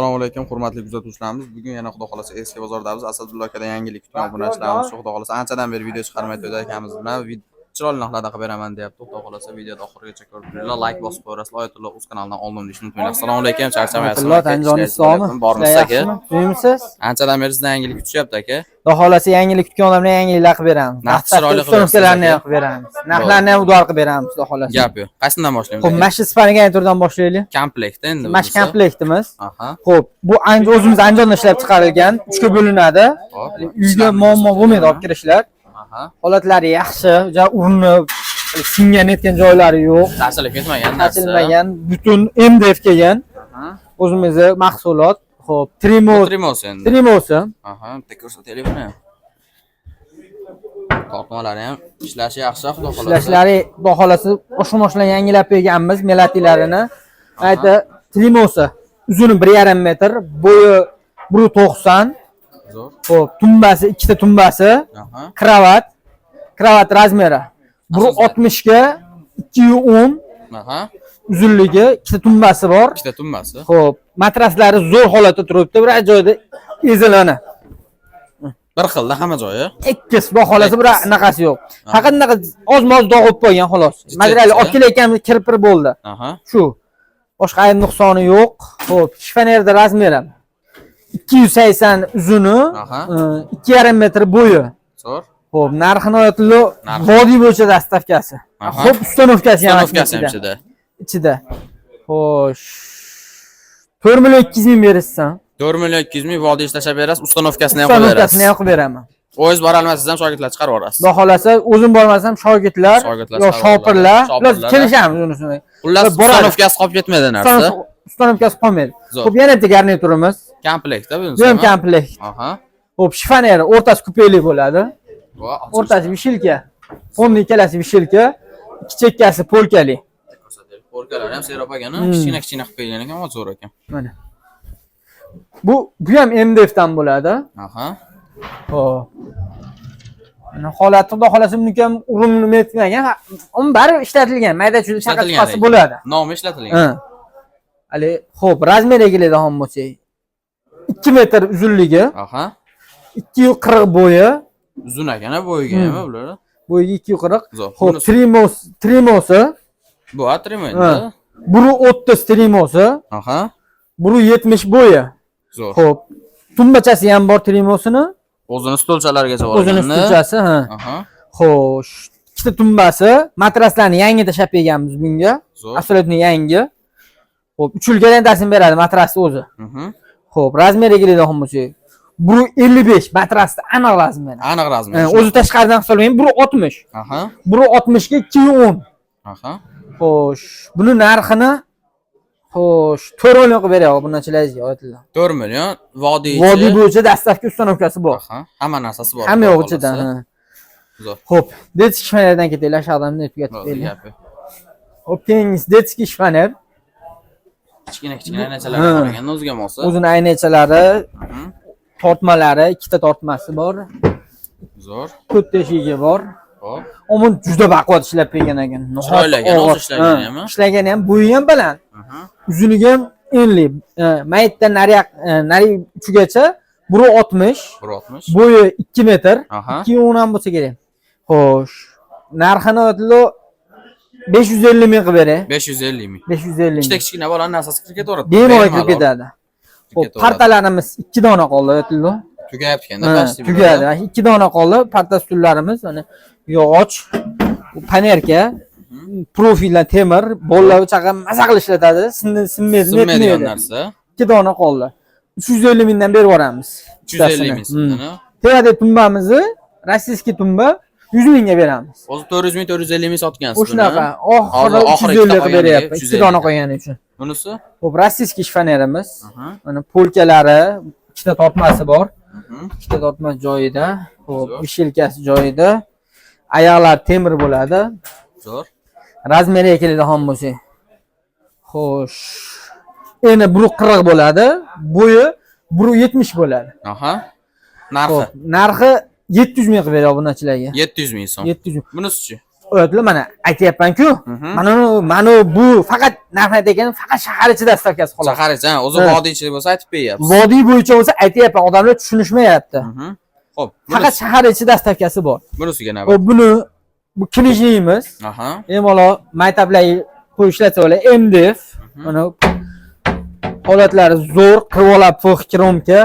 Assalomu alaykum, hurmatli kuzatuvchilarimiz. Bugun yana xudo xolasa eski bozordamiz. Asadullo akadan yangilik kutgan obunachilarimiz shu xudo xolasa anchadan beri video chiqarmay turdi akamiz bilan. Chiroyli narxlarda qilib beraman deyapti. Xudo xolasa videoni oxirigacha ko'rib turinglar. Like bosib qo'yasizlar. Oyatullo o'z kanalidan oldin deyishni unutmanglar. Assalomu alaykum, charchamayapsizmi? Bormisiz aka? Tuyimsiz? Anchadan beri sizdan yangilik kutishyapti aka. Xudo xolasa yangilik kutganlar bilan yangiliklar qilib beramiz. Narx chiroyli qilib qilib beramiz. Narxlarni ham udor qilib beramiz, xudo xolasa. Gap yo'q. Qaysidan boshlaymiz? Xo'p, mana shu Spanigaturdan boshlaylik. Komplektda endi. Mana shu komplektimiz. Aha. Xo'p, bu o'zimiz Andijonda ishlab chiqarilgan, 3 ga bo'linadi. Uyga muammo bo'lmaydi olib kirishlar. Aha. Holatlari yaxshi, urinib, singan etgan joylari yo'q. Ta'sirlik ketmagan narsa. Ta'sirlangan, butun MDF kelgan. O'zimizning mahsulot. Xo'p, Trimosi endi. Trimosi. Aha, bitta ko'rsataylik buni. Tortmalari ham ishlashi yaxshi, xudo xolasa. Ishlashlari xudo xolasa oshmoshlar yangilab berganmiz, melatilarini. Ayta Trimosi. Uzuni 1,5 metr, bo'yi 1,90. Zo'r. Xo'p, tumbasi, ikkita tumbasi. Aha. Kravat razmeri 1,60 ga 2,10. Aha. Uzunligi, ikkita tumbasi bor. Ikkita tumbasi. Xo'p, matraslari zo'r holatda turibdi, bir joyda ezilani. Bir xilda hamma joyi. Ikkis xudo xolasa bir anaqasi yo'q. Faqat anaqa oz-moz dog'ib qo'ygan xolos. Material olib kelayotganimiz kirpir bo'ldi. Aha. Shu. Boshqa ayb nuqsoni yo'q. Xo'p, shifonerda razmeri 280 uzuni, 2,5 metr bo'yi. Zo'r. Xo'p, narxini aytilo vodiy bo'yicha dastavkasi. Xo'p, ustanovkasi ham ichida. Xo'sh. 4,2 million berasiz. 4,2 million vodiy ishlashab berasiz, ustanovkasini ham qilib berasiz. Ustanovkasini ham qilib beraman. O'zingiz bora olmasangiz ham shogirdlar chiqarib yuborasiz. Xudo xolasa, o'zim bormasam shogirdlar yo shopirlar, kelishamiz unisini. Xullas, ustanovkasi qolib ketmaydi narsa. Ustanovkasi qolmaydi. Xo'p, yana bitta garniturimiz. Komplektda bunisi. Bu ham komplekt. Aha. Xo'p, shifoneri o'rtasi kupeli bo'ladi. O'rtasi vishilka. Fonni ikkalasi vishilka, ikki chekkasi polkali. Polkalar ham seropagani, kichkina qilib qo'ygan ekan, zo'r ekan. Mana. Bu ham MDF dan bo'ladi. Aha. Xo'p. Mana holati xudo xolasa buniki ham urinib etmagan, uni bari ishlatilgan, mayda-chuyda chaqirishqasi bo'ladi. Nomi ishlatilgan. Ali, xo'p, razmeriga keladigan bo'lsak, 2 metr uzunligi. Aha. 240 bo'yi. Uzun ekan, bo'yiga ham bular. Bo'yiga 240. Xo'p, Trimosi. Bu Trimo endi. 1,30 Trimosi. Aha. 1,70 bo'yi. Zo'r. Xo'p, tumbachasi ham bor Trimosini. O'zini stolchalarigacha bor. O'zini stolchasi, ha. Aha. Xo'sh, ikkita tumbasi, matraslarni yangi tashab berganmiz bunga. Absolutni yangi. Xo'p, 3 yilga rentasini beradi matrasni o'zi. Xo'p, razmeriga keladigan bo'lsak, 1,55 matrasni aniq razmeri. Aniq razmeri. O'zi tashqaridan hisoblayman 1,60. Aha. 1,60 ga 2,10. Aha. Xo'sh, buni narxini 4 million qilib beryapti bunachilarga aytilgan. 4 million vodiy bo'yicha dastavka ustanovkasi bor. Aha, hamma narsasi bor. Hamma yo'q ichida. Zo'r. Xo'p, detskiy shifonerdan ketaylik, shaqdan tugatib berdik. Xo'p, keyingisi detskiy shifoner. Kichkina aynachalar bor ekan, o'ziga mos. O'zini aynachalari, tortmalari, ikkita tortmasi bor. Zo'r. To'rtta eshigi bor. Xo'p. Omon juda baquvvat ishlab bergan ekan. Chiroylagan, o'zi ishlagan ham. Ishlagan ham, bo'yi ham baland. Uzunligi ham enli. Maytdan nari uchigacha 1,60. 1,60. Bo'yi 2 metr. 2,10 ham bo'lsa kerak. Xo'sh. Narxini aytilo 550 ming qilib beray. 550 ming. 550 ming. Kichkina bolaning narsasi kirib ketaveradi. Bemalol kirib ketadi. Xo'p, partalarimiz 2 dona qoldi aytilo. Tugayapti ekanda, tugadi. 2 dona qoldi. Parta stullarimiz, mana yog'och, panerka, profildan temir, bolalar chaqa maza qilib ishlatadi. Sinmaydigan narsa. 2 dona qoldi. 350 mingdan berib yuboramiz. 350 ming so'mdan. Tevada tumbamizni, rossiyskiy tumba 100 mingga beramiz. O'zi 400 ming, 450 ming sotgansiz. O'shunaqa. Oxirida 350 qilib beryapti. 2 dona qo'ygani uchun. Bunisi? Xo'p, rossiyskiy shifonerimiz. Mana polkalari, ikkita tortmasi bor. Ikkita tortma joyida, xo'p, vishilkasi joyida. Oyoqlar temir bo'ladi. Zo'r. Razmeriga keladigan bo'lsak. Xo'sh. Eni 1,40 bo'ladi, bo'yi 1,70 bo'ladi. Aha. Narxi? Narxi 700 ming qilib beryapti bunachilarga. 700 ming so'm. 700 ming. Bunisi-chi? O'tli mana aytayapman-ku. Mana bu faqat narx aytgan faqat shahar ichida stavkasi xolos. Shahar ichida, o'zi vodiy ichida bo'lsa aytib beryapsiz. Vodiy bo'yicha bo'lsa aytayapman, odamlar tushunishmayapti. Xo'p, Faqat shahar ichida stavkasi bor. bunisiga nima? Xo'p, buni bu knijniyimiz. Bemalol maytablarga qo'yib ishlatsa bo'ladi. MDF. Mana holatlari zo'r, qirvolab fox kromka.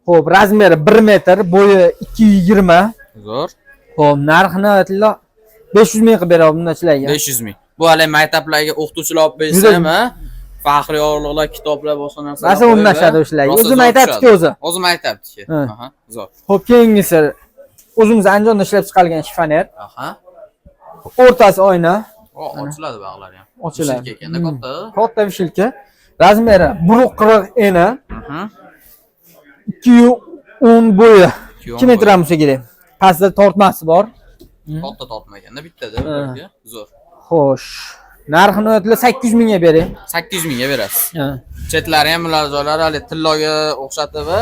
Xo'p, razmeri 1 metr, bo'yi 220. Zo'r. Xo'p, narxini aytdilar 500 ming qilib beradi bundachilarga. 500 ming. Bu hali maktablarga o'qituvchilar olib bersam-a, faxriy yorliqlar, kitoblar boshqa narsalar. Masa o'rnashadi o'shalarga. O'zi maktabniki o'zi. O'zi maktabniki. Zo'r. Xo'p, keyingisi o'zimiz Andijonda ishlab chiqargan shifoner. O'rtasi oyna. Ochiladi bog'lar ham. Ochiladi. Vishilka ekanda katta. Katta vishilka. Razmeri 1.40 eni. 210 bo'yi. 2 metr ham bo'lsa kerak. Pastda tortmasi bor. Katta tortma ekanda bittada birga. Zo'r. Xo'sh. Narxini aytdilar 800 mingga bering. 800 mingga berasiz. Chetlari ham ular joylari hali tilloga o'xshatib va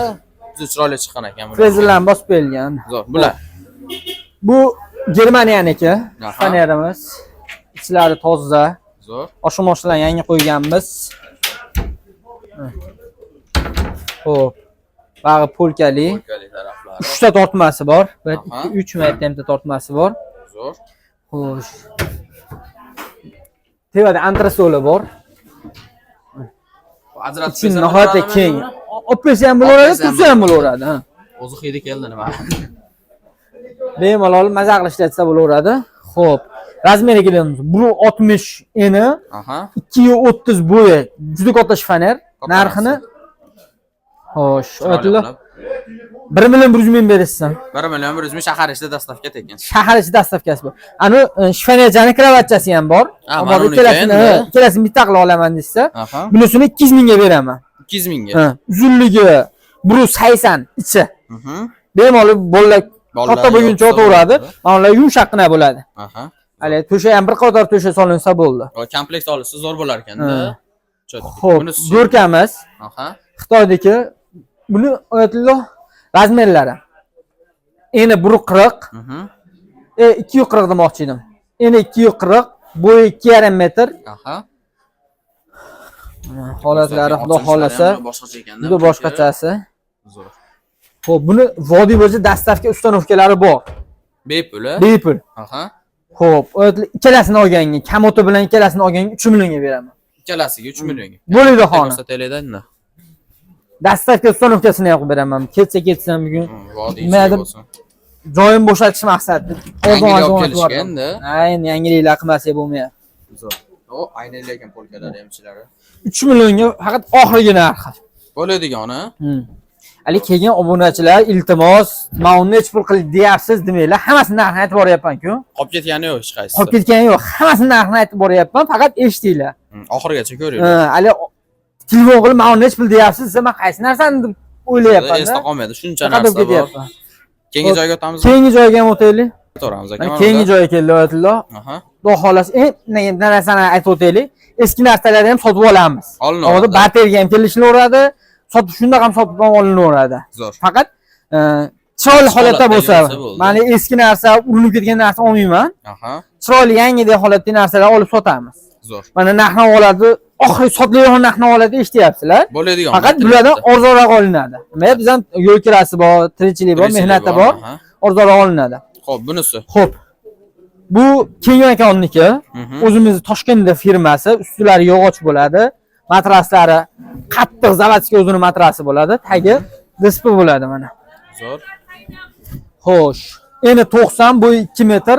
juda chiroyli chiqqan ekan bular. Frezerlarni bosib berilgan. Zo'r. Bular. Bu Germaniyaniki. Fanerimiz. Ichlari toza. Zo'r. Oshmoshlarni yangi qo'yganmiz. Xo'p. Bag'i polkali. Polkali taraflari. 3 ta tortmasi bor. 1 2 3 marta tortmasi bor. Zo'r. Xo'sh. Tevada antresoli bor. Ajratib Ichini nihoyatda keng. Opesi ham bo'laveradi, tursa ham bo'laveradi, ha. O'zi hidi keldi nima? Bemalol maza qilib ishlatsa bo'laveradi. Xo'p. Razmeri kelamiz. 1.60 eni. 2.30 bo'yi. Juda katta shifoner. Narxini xo'sh, aytdilar. 1 million 100 ming berasiz. 1 million 100 ming shahar ichida dastavka tekin. Shahar ichida dastavkasi bor. Ani shifonerjani kravatchasi ham bor. Ammo ikkalasini bitta qilib olaman desa, bunisini 200 mingga beraman. 200 mingga. Uzunligi 180 ichi. Bemalol bolalar katta bo'lguncha o'taveradi. Mana ular yumshoqqina bo'ladi. Hali to'sha ham bir qator to'sha solinsa bo'ldi. Kompleks olsa zo'r bo'lar ekanda. Xo'p, go'rkamiz. Xitoydagi buni aytdilar razmerlari. Eni 1.40. 240 demoqchi edim. Eni 240, bo'yi 2,5 metr. Holatlari xudo xolasa juda boshqachasi. Zo'r. Xo'p, buni vodiy bo'yicha dastavka ustanovkalari bor. Bepul. Bepul. Xo'p, ikkalasini olganga, kamoto bilan ikkalasini olganga 3 millionga beraman. Ikkalasiga 3 millionga. Bo'ladi xona. Teledan-da. Dastavka ustanovkasini yoqib beraman. Ketsam bugun. Vodiy bo'lsin. Joyim bo'shatish maqsadida. Kelishganda. Ayni yangiliklar qilmasa bo'lmayapti. Zo'r. O, aynan lekin polkalar ham ichlari. 3 millionga faqat oxirgi narxi. Bo'ladigan-a? Ali kelgan obunachilar iltimos, "Men uni hech pul qilib deyapsiz" demanglar. Hammasini narxini aytib boryapman-ku. Qolib ketgani yo'q hech qaysi. Qolib ketgani yo'q. Hammasini narxini aytib boryapman, faqat eshitinglar. Oxirigacha ko'ringlar. Ali telefon qilib, "Men uni hech pul deyapsiz" desa, men qaysi narsani deb o'ylayapman. Esda qolmaydi, shuncha narsa bor. Keyingi joyga o'tamizmi? Keyingi joyga ham o'taylik. O'tamiz aka. Keyingi joyga keldi aytdilar. Xudo xolasa, narsani aytib o'taylik. Eski narsalarni ham sotib olamiz. Hozir bateriya ham kelishlaveradi. Sotib shundoq ham sotib olinaveradi. Zo'r. Faqat chiroyli holatda bo'lsa, mana eski narsa, urinib ketgan narsa olmayman. Chiroyli yangidek holatdagi narsalar olib sotamiz. Zo'r. Mana narx-navolarni oxirgi sotiladigan narx-navolarni eshityapsizlar. Bo'ladigan. Faqat bulardan arzonroq olinadi. Nima biz ham yo'l kirasi bor, tirikchilik bor, mehnatda bor, arzonroq olinadi. Xo'p, bunisi. Xo'p. Bu Kenyon akonniki. O'zimizning Toshkentda firmasi, ustilari yog'och bo'ladi. Matraslari qattiq zavodskiy o'zining matrasi bo'ladi. Tagi displey bo'ladi mana. Zo'r. Xo'sh. Eni 90, bo'yi 2 metr.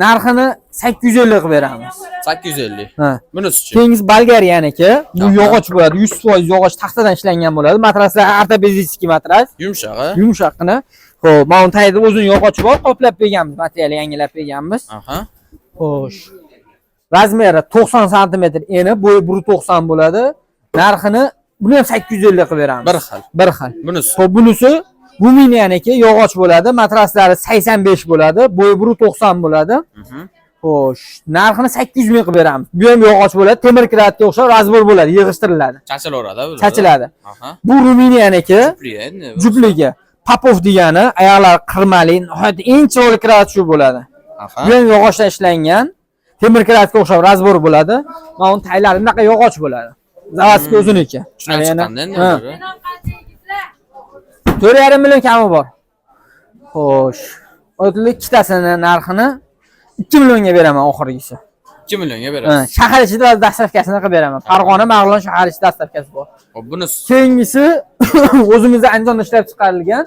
Narxini 850 qilib beramiz. 850. Bunisi-chi? Keyingi Bolgariyaniki. Bu yog'och bo'ladi. 100% yog'och taxtadan ishlangan bo'ladi. Matraslar ortopediskiy matras. Yumshoq-a? Yumshoqqina. Xo'p, mana tagida o'zining yog'ochi bor, qoplab berganmiz, material yangilab berganmiz. Xo'sh. Razmeri 90 sm eni, bo'yi 1.90 bo'ladi. Narxini buni ham 850 qilib beramiz. Bir xil. Bunisi. Xo'p, bunisi Ruminiyaniki yog'och bo'ladi, matraslari 85 bo'ladi, bo'yi 1.90 bo'ladi. Xo'sh, narxini 800 ming qilib beramiz. Bu ham yog'och bo'ladi, temir kiratga o'xshab razbor bo'ladi, yig'ishtiriladi. Chachilaveradi bu. Chachiladi. Bu Ruminiyaniki. Jupligi. Popov degani, oyoqlar qirmali, nihoyatda eng chiroyli kirat shu bo'ladi. Aha. Bu ham yog'ochdan ishlangan. Temir kratka o'xshab razbor bo'ladi. Mana uni taglari bunaqa yog'och bo'ladi. Zavodskiy o'ziniki. Tushunib chiqqanda endi. 4,5 million kami bor. Xo'sh. O'tli ikkitasini narxini 2 millionga beraman oxirgisi. 2 millionga berasiz. Shahar ichida dastavkasini qilib beraman. Farg'ona, Mag'lon shahar ichida dastavkasi bor. Xo'p, buni Keyingisi o'zimizda Andijonda ishlab chiqarilgan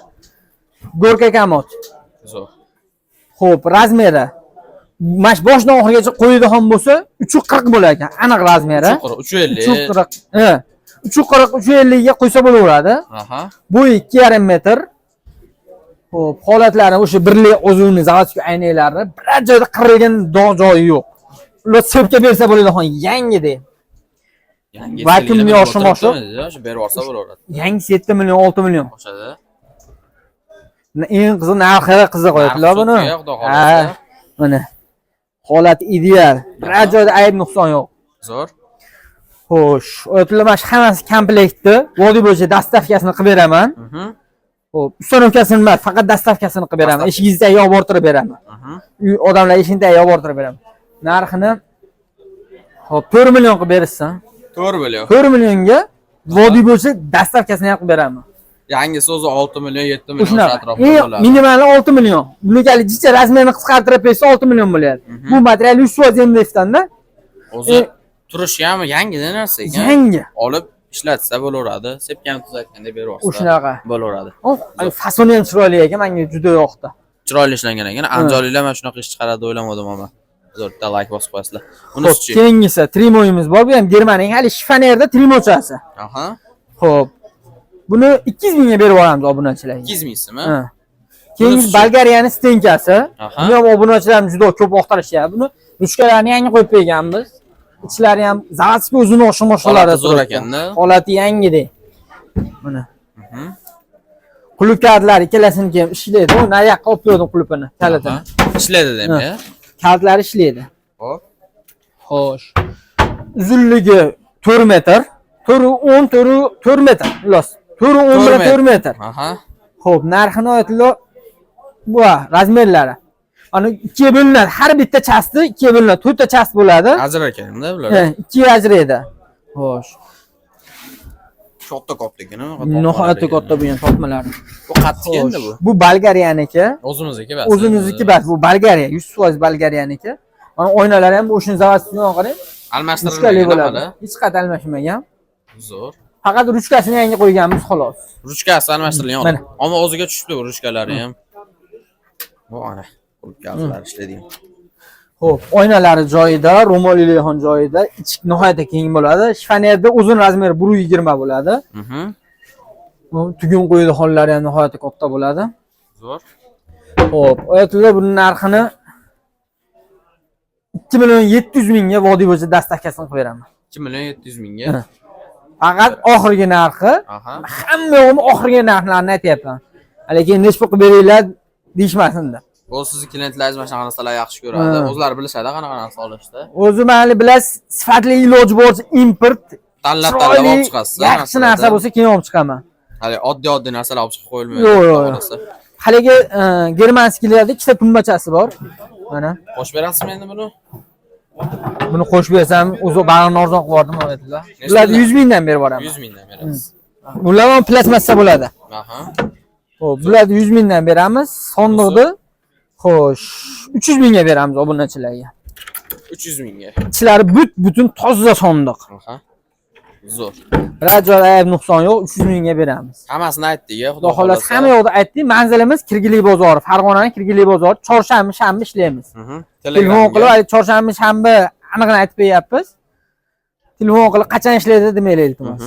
Gorka kamot. zo'r. Xo'p, razmeri. Mash boshdan oxirigacha qo'yadigan bo'lsa 340 bo'lar ekan. Aniq razmeri. 350. 340. 340 350 ga qo'ysa bo'laveradi. Aha. Bo'yi 2,5 metr. Xo'p, holatlari o'sha birli o'zini zavodskiy aynaklari biror joyda qirilgan dog' joyi yo'q. Ular sepga bersa bo'ladigan yangida. Yangi Vakuum yoshi moshi. Shu berib olsa bo'laveradi. Yangisi 7 million, 6 million. O'shada. Eng qiziq narxi qiziq qo'yibdilar buni. Ha, mana. Holat ideal. Biror joyda ayb nuqson yo'q. Zo'r. Xo'sh, o'tlash hammasi komplektni, vodiy bo'yicha dastavkasini qilib beraman. Xo'p, ustanovkasini emas, faqat dastavkasini qilib beraman. Eshigingizda olib bortirib beraman. Uy odamlar eshigida olib bortirib beraman. Narxini xo'p 4 million qilib berishsan. 4 million. 4 millionga vodiy bo'yicha dastavkasini ham qilib beraman. Yangisi o'zi 6 million, 7 million O'shanaqa. atrofida bo'ladi. Minimali 6 million. Buniki jicha razmerini qisqartirib bersa 6 million bo'ladi. Bu material 100% MDF-danda. O'zi turishi ham yangidan narsa ekan. Yangi. Olib ishlatsa bo'laveradi. Sepkani tuzatganda berib olsa. O'shanaqa. Bo'laveradi. Fasoni ham chiroyli ekan, menga juda yoqdi. Chiroyli ishlangan ekan. Andijonliklar mana shunaqa ish chiqaradi o'ylamadim men. Zo'r, bitta like bosib qo'yasizlar. Bunisi-chi? Keyingisi trimoyimiz bor. Bu ham Germaniyaning hali shifonerda trimochasi. Aha. Xo'p. Buni 200 mingga berib olamiz obunachilarga. 200 mingsizmi? Keyingi Bolgariyaning stenkasi. Buni ham obunachilarimiz juda ko'p vaqtirishyapti. Buni ruchkalarni yangi qo'yib berganmiz. Ichlari ham zavodskiy o'zini o'xshamoshlari zo'r ekanda. Holati yangidek. Mana. Qulf kalitlari ikkalasini ham ishlaydi. U nayoqqa olib qo'ydim qulfini, kalitini. Ishlaydi demak. Kalitlari ishlaydi. Xo'p. Xo'sh. Uzunligi 4 metr. 4 metr. Ilos. 4 metr. Aha. Xo'p, narxini aytilo bu razmerlari. Ana 2 bo'linadi. Har bitta chasti 2 bo'linadi. 4 ta chast bo'ladi. Ajrar ekanda bular. 2 ajraydi. Xo'sh. Katta kattagina. Nihoyatda katta bo'lgan topmalar. Bu qattiq endi bu. Bu Bolgariyaniki. O'zimizniki bas. O'zimizniki bas. Bu Bolgariya, 100% Bolgariyaniki. Mana oynalari ham o'shini zavodskidan qarang. Almashtirilmagan hali. Hech qat almashmagan. Zo'r. Faqat ruchkasini yangi qo'yganmiz xolos. Ruchkasi almashtirilgan. Ammo o'ziga tushibdi bu ruchkalari ham. Bu ana. Ruchkalar ishlaydigan. Xo'p, oynalari joyida, ro'moliylar joyida, ichki nihoyatda keng bo'ladi. Shifonerda uzun razmeri 120 bo'ladi. Tugun qo'ydi hollari ham nihoyatda katta bo'ladi. Zo'r. Xo'p, oyatlar buning narxini 2 million 700 mingga vodiy bo'yicha dastavkasini qilib beraman. 2 million 700 mingga. Faqat oxirgi narxi. Hamma yo'qmi oxirgi narxlarni aytyapman. Lekin nechta qilib beringlar deyishmasin-da. Bu sizni klientlaringiz mana shunaqa narsalar yaxshi ko'radi. O'zlari bilishadi qanaqa narsa olishda. O'zi mayli bilasiz, sifatli iloji bo'lsa import tanlab olib chiqasiz. Yaxshi narsa bo'lsa keyin olib chiqaman. Hali oddiy narsalar olib chiqib qo'yilmaydi. Yo'q. Haligi germanskiylarda ikkita tumbachasi bor. Mana. Qo'shib berasizmi endi buni? Buni qo'shib bersam, o'zi bag'rini arzon qilib yubordim aytdilar. Bular 100 mingdan berib boraman. 100 mingdan berasiz. Bular ham plasmassa bo'ladi. Aha. Xo'p, bularni 100 mingdan beramiz. Sondiqni xo'sh, 300 mingga beramiz obunachilarga. 300 mingga. Ichlari butun toza sondiq. Aha. Zo'r. Biror joyda ayb nuqson yo'q, 300 mingga beramiz. Hammasini aytdik-ya, xudo xolasa. Hamma yoqda aytdik. Manzilimiz Kirgili bozori, Farg'onaning Kirgili bozori. Chorshanba, shanba ishlaymiz. Telefon qilib, chorshanba, shanba aniqini aytib beryapmiz. Telefon qilib qachon ishlaydi demaylik iltimos.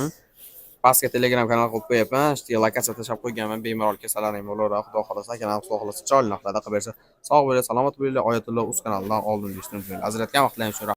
Pastga Telegram kanal qo'yib qo'yapman. Ishtiga lokatsiya tashlab qo'yganman. Bemalol kelsalaring bo'laveradi. Xudo xolasa, kanal xudo xolasa chiroyli narxlarda qilib bersa. Sog' bo'linglar, salomat bo'linglar. Oyatullo o'z kanalidan oldin eshitib turing. Ajratgan vaqtlaringiz uchun